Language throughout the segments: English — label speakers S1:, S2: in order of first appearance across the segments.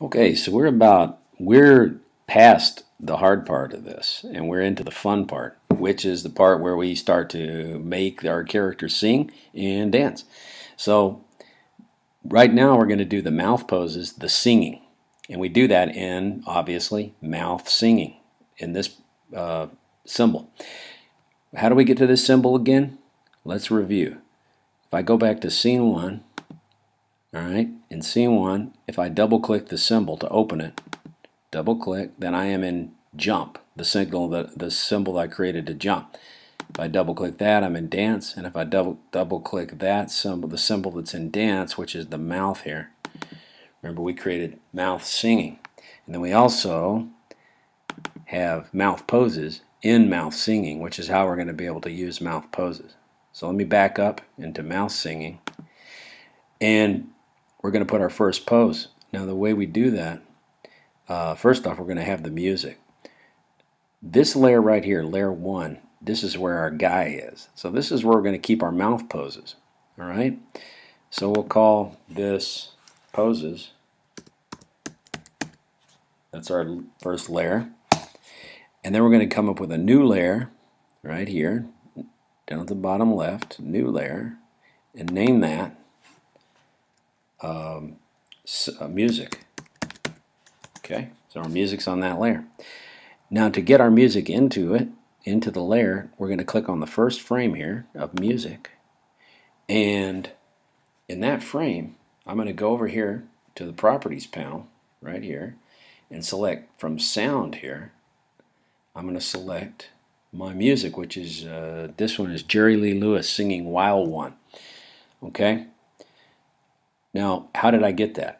S1: Okay, so we're past the hard part of this and we're into the fun part, which is the part where we start to make our characters sing and dance. So right now we're going to do the mouth poses, the singing. And we do that in, obviously, mouth singing in this symbol. How do we get to this symbol again? Let's review. If I go back to scene 1, all right, in scene 1, if I double click the symbol to open it, double click, then I am in jump, the symbol that I created to jump. If I double click that, I'm in dance, and if I double click that symbol, the symbol that's in dance, which is the mouth here, remember we created mouth singing. And then we also have mouth poses in mouth singing, which is how we're going to be able to use mouth poses. So let me back up into mouth singing, and we're going to put our first pose. Now the way we do that, first off, we're going to have the music. This layer right here, layer 1, this is where our guy is. So this is where we're going to keep our mouth poses. All right? So we'll call this poses. That's our first layer. And then we're going to come up with a new layer right here, down at the bottom left, new layer, and name that music. Okay, so our music's on that layer. Now to get our music into the layer, we're going to click on the first frame here of music. And in that frame, I'm going to go over here to the properties panel right here and select from sound here. I'm going to select my music, which is this one is Jerry Lee Lewis singing Wild One. Okay? Now, how did I get that?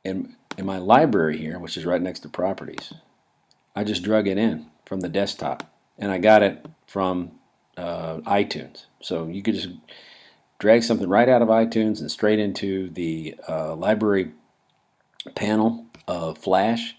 S1: In my library here, which is right next to properties, I just drug it in from the desktop, and I got it from iTunes. So you could just drag something right out of iTunes and straight into the library panel of Flash,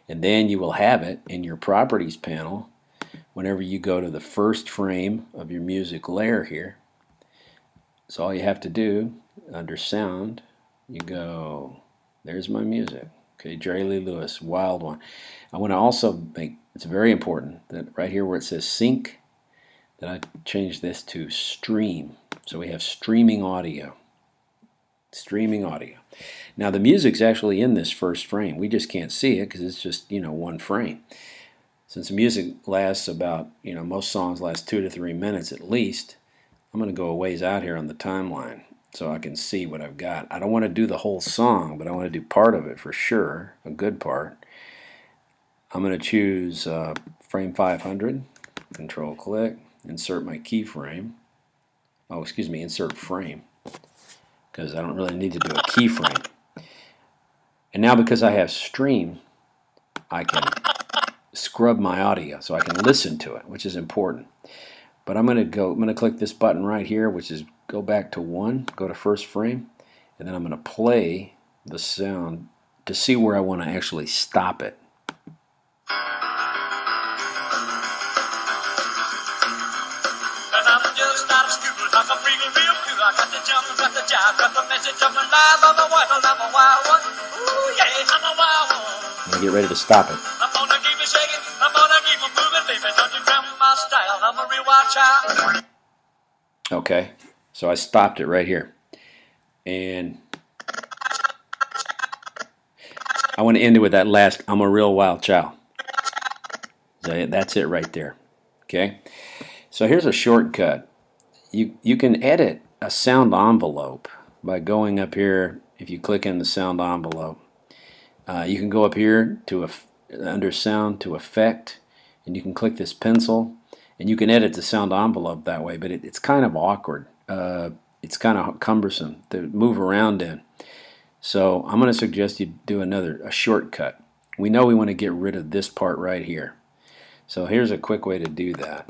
S1: and then you will have it in your properties panel whenever you go to the first frame of your music layer here. So all you have to do, under sound, you go, there's my music. Okay, Jerry Lee Lewis, Wild One. I want to also make, it's very important that right here where it says sync, that I change this to stream. So we have streaming audio. Streaming audio. Now the music's actually in this first frame. We just can't see it because it's just, one frame. Since the music lasts about, most songs last 2 to 3 minutes at least, I'm going to go a ways out here on the timeline so I can see what I've got. I don't want to do the whole song, but I want to do part of it for sure, a good part. I'm going to choose frame 500, control click, insert my keyframe. Oh, excuse me, insert frame, because I don't really need to do a keyframe. And now because I have stream, I can scrub my audio so I can listen to it, which is important. But I'm going to click this button right here, which is go back to 1, go to first frame, and then I'm going to play the sound to see where I want to actually stop it. I'm going to get ready to stop it. Okay, so I stopped it right here. And I want to end it with that last, I'm a real wild child. That's it right there. Okay, so here's a shortcut. You can edit a sound envelope by going up here. If you click in the sound envelope, you can go up here to under sound to effect, and you can click this pencil, and you can edit the sound envelope that way. But it's kind of awkward. It's kind of cumbersome to move around in. So I'm going to suggest you do a shortcut. We know we want to get rid of this part right here. So here's a quick way to do that.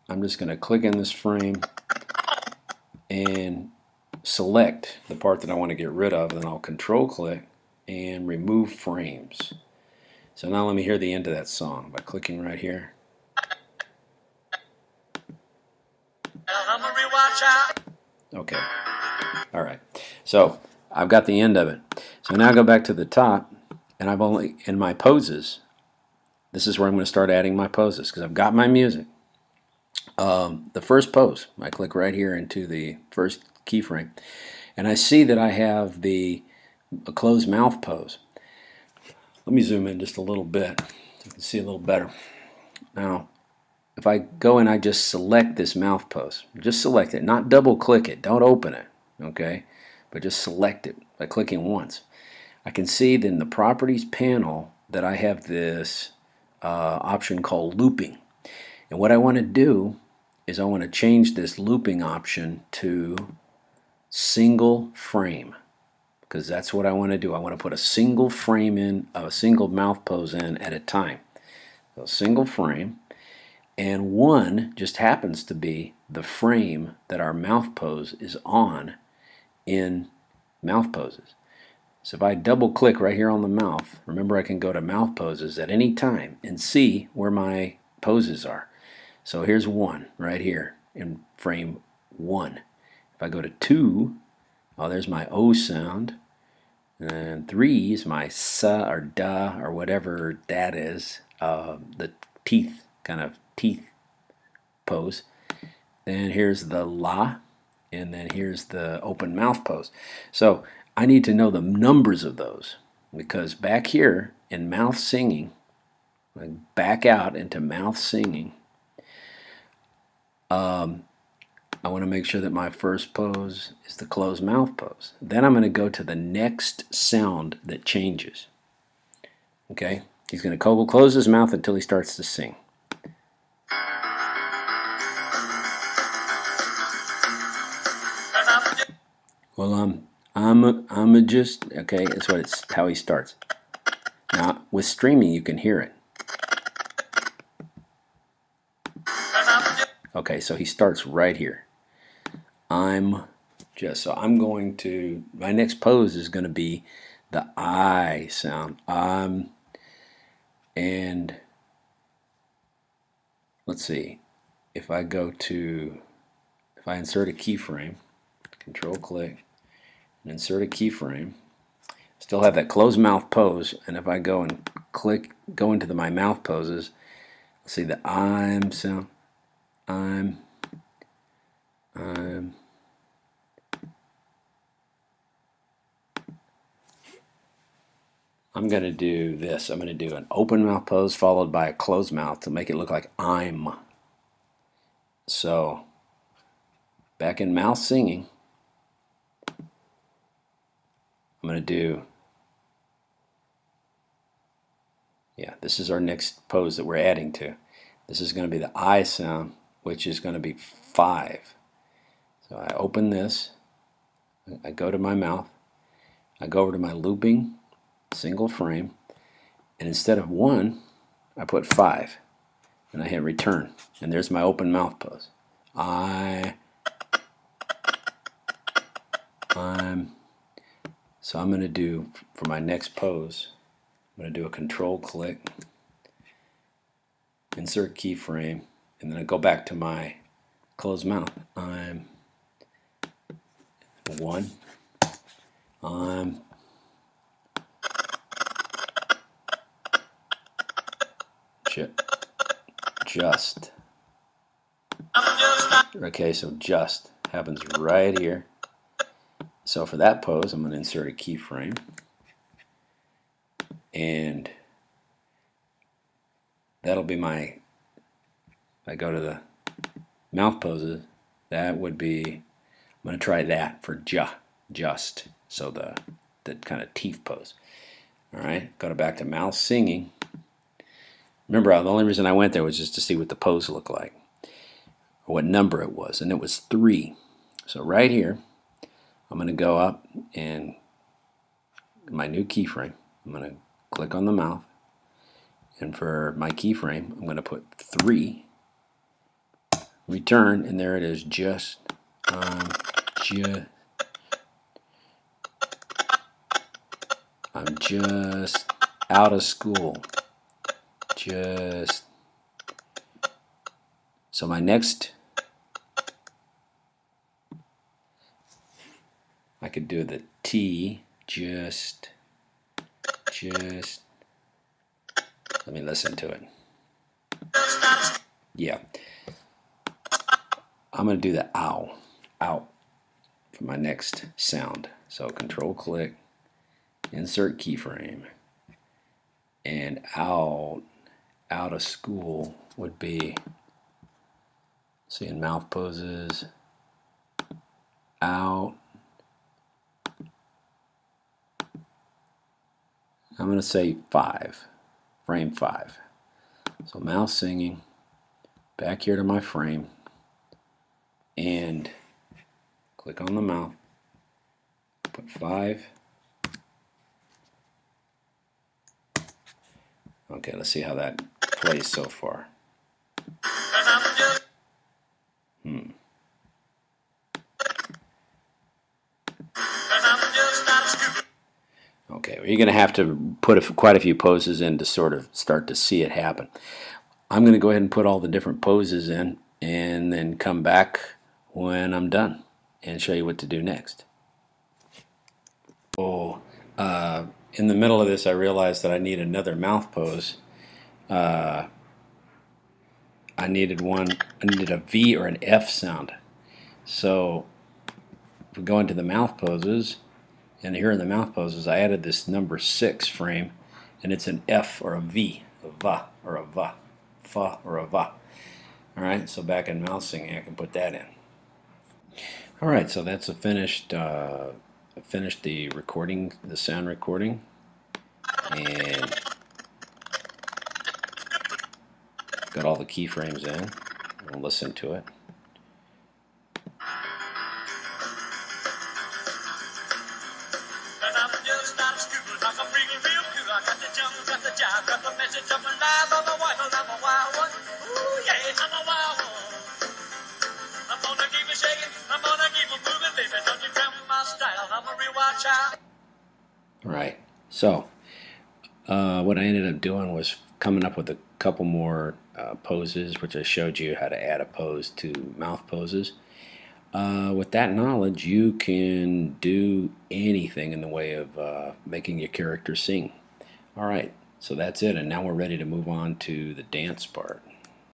S1: I'm just going to click in this frame and select the part that I want to get rid of, and then I'll control click and remove frames. So now let me hear the end of that song by clicking right here. Okay. All right. So I've got the end of it. So now I go back to the top, and I've only, in my poses, this is where I'm going to start adding my poses because I've got my music. The first pose, I click right here into the first keyframe, and I see that I have a closed mouth pose. Let me zoom in just a little bit so you can see a little better. Now, if I go and I just select this mouth pose, just select it, not double click it, don't open it, okay? But just select it by clicking once. I can see then the properties panel that I have this option called looping. And what I want to do is I want to change this looping option to single frame, because that's what I want to do. I want to put a single frame in, a single mouth pose in at a time. So single frame, and 1 just happens to be the frame that our mouth pose is on in mouth poses. So if I double click right here on the mouth, remember I can go to mouth poses at any time and see where my poses are. So here's 1 right here in frame 1. If I go to 2, oh, there's my O sound. And 3 is my sa or da or whatever that is, the teeth, kind of teeth pose. Then here's the la, and then here's the open mouth pose. So I need to know the numbers of those, because back here in mouth singing, back out into mouth singing, I want to make sure that my first pose is the closed mouth pose. Then I'm going to go to the next sound that changes. Okay? He's going to close his mouth until he starts to sing. Well, I'm just, okay, that's how he starts. Now, with streaming, you can hear it. Okay, so he starts right here. So I'm going to, my next pose is going to be the I sound. And let's see, if I insert a keyframe, control click, and insert a keyframe, still have that closed mouth pose, and if I go and go into my mouth poses, let's see the I'm sound, I'm going to do this. I'm going to do an open mouth pose followed by a closed mouth to make it look like I'm. So, back in mouth singing, I'm going to do, yeah, this is our next pose that we're adding to. This is going to be the I sound, which is going to be 5. So I open this, I go to my mouth, I go over to my looping, single frame, and instead of 1, I put 5, and I hit return, and there's my open mouth pose. So I'm going to do, for my next pose, I'm going to do a control click, insert keyframe, and then I go back to my closed mouth. I'm 1. I'm just. Okay, so just happens right here. So for that pose, I'm going to insert a keyframe, and that'll be my, if I go to the mouth poses, that would be, I'm going to try that for just, so the kind of teeth pose. Alright, go back to mouth singing. Remember, the only reason I went there was just to see what the pose looked like, or what number it was, and it was 3. So right here, I'm going to go up and my new keyframe, I'm going to click on the mouth, and for my keyframe, I'm going to put 3, return, and there it is, just. I'm just out of school. Just. So my next, I could do the T, just, let me listen to it. Yeah. I'm going to do the ow, out for my next sound. So control click, insert keyframe, and out of school would be, see, in mouth poses, out. I'm going to say 5, frame 5. So mouse singing, back here to my frame, and click on the mouth, put 5. Okay, let's see how that plays so far. Okay, well, you're going to have to put quite a few poses in to sort of start to see it happen. I'm going to go ahead and put all the different poses in and then come back when I'm done and show you what to do next. So, in the middle of this, I realized that I need another mouth pose. I needed a V or an F sound. So, if we go into the mouth poses, and here in the mouth poses, I added this number 6 frame, and it's an F or a V, a va or a va, fa or a va. All right, so back in mouse singing, I can put that in. All right, so that's a finished the recording, the sound recording, and got all the keyframes in. We'll listen to it. Right. So what I ended up doing was coming up with a couple more poses, which I showed you how to add a pose to mouth poses. With that knowledge, you can do anything in the way of making your character sing. All right, so that's it, and now we're ready to move on to the dance part.